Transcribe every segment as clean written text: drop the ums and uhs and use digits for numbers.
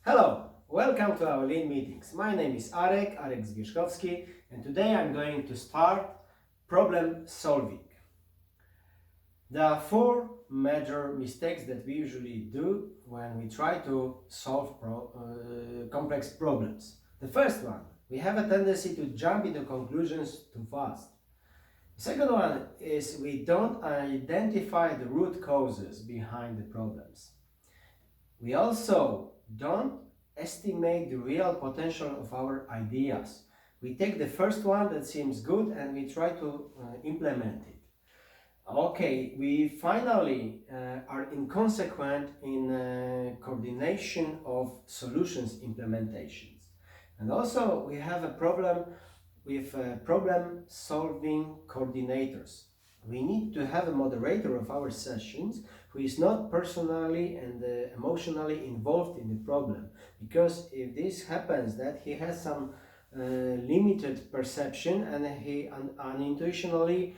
Hello, welcome to our Lean meetings. My name is Arek Zwierzchowski, and today I'm going to start problem solving. There are four major mistakes that we usually do when we try to solve complex problems. The first one, we have a tendency to jump into conclusions too fast. The second one is we don't identify the root causes behind the problems. We also don't estimate the real potential of our ideas. We take the first one that seems good and we try to implement it. Okay, we finally are inconsequent in coordination of solutions implementations. And also we have a problem with problem solving coordinators. We need to have a moderator of our sessions who is not personally and emotionally involved in the problem, because if this happens that he has some limited perception and he unintentionally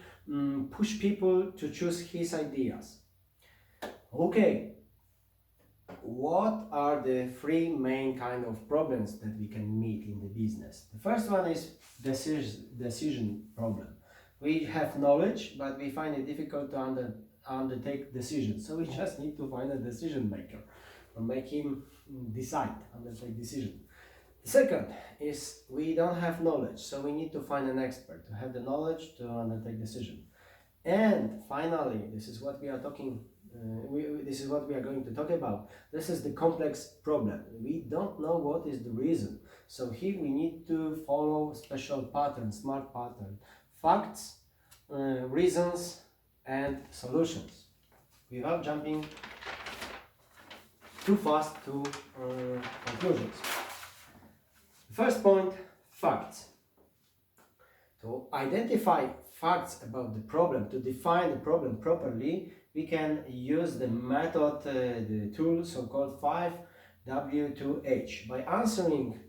push people to choose his ideas. Okay, what are the three main kind of problems that we can meet in the business? The first one is decision problem. We have knowledge, but we find it difficult to undertake decisions. So we just need to find a decision maker or make him decide, undertake decision. The second is we don't have knowledge, so we need to find an expert to have the knowledge to undertake decision. And finally, this is what we are talking. This is what we are going to talk about. This is the complex problem. We don't know what is the reason. So here we need to follow special pattern, smart pattern. Facts, reasons, and solutions, without jumping too fast to conclusions. First point, facts. To identify facts about the problem, to define the problem properly, we can use the method, the tool so-called 5W2H. By answering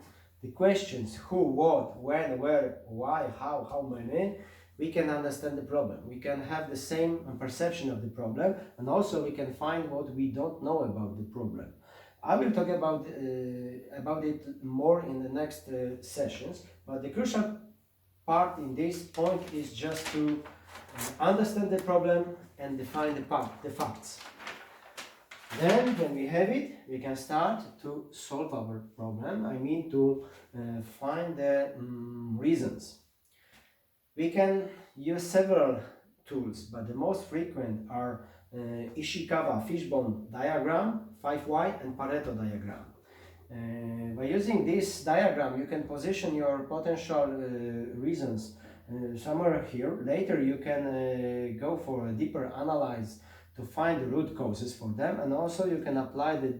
the questions who, what, when, where, why, how many, we can understand the problem. We can have the same perception of the problem, and also we can find what we don't know about the problem. I will talk about it more in the next sessions, but the crucial part in this point is just to understand the problem and define the facts. Then, when we have it, we can start to solve our problem. I mean to find the reasons. We can use several tools, but the most frequent are Ishikawa fishbone diagram, 5Y, and Pareto diagram. By using this diagram, you can position your potential reasons somewhere here. Later, you can go for a deeper analysis to find the root causes for them, and also you can apply the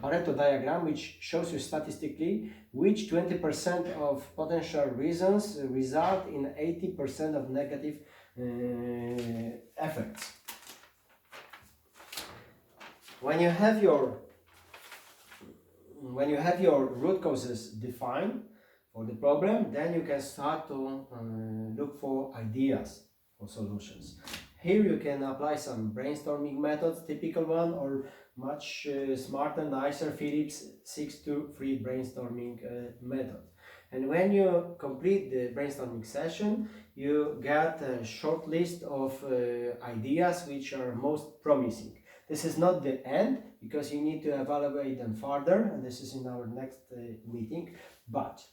Pareto diagram, which shows you statistically which 20% of potential reasons result in 80% of negative effects. When you have your root causes defined for the problem, then you can start to look for ideas for solutions. Here you can apply some brainstorming methods, typical one, or much smarter, nicer Phillips 6-2-3 brainstorming method. And when you complete the brainstorming session, you get a short list of ideas which are most promising. This is not the end, because you need to evaluate them further, and this is in our next meeting. But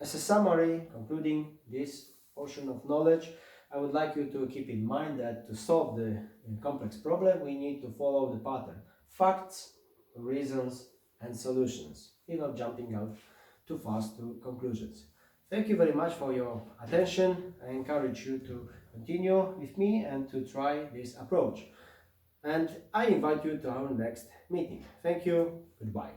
as a summary, concluding this portion of knowledge, I would like you to keep in mind that to solve the complex problem, we need to follow the pattern: facts, reasons, and solutions, without jumping out too fast to conclusions. Thank you very much for your attention. I encourage you to continue with me and to try this approach. And I invite you to our next meeting. Thank you. Goodbye.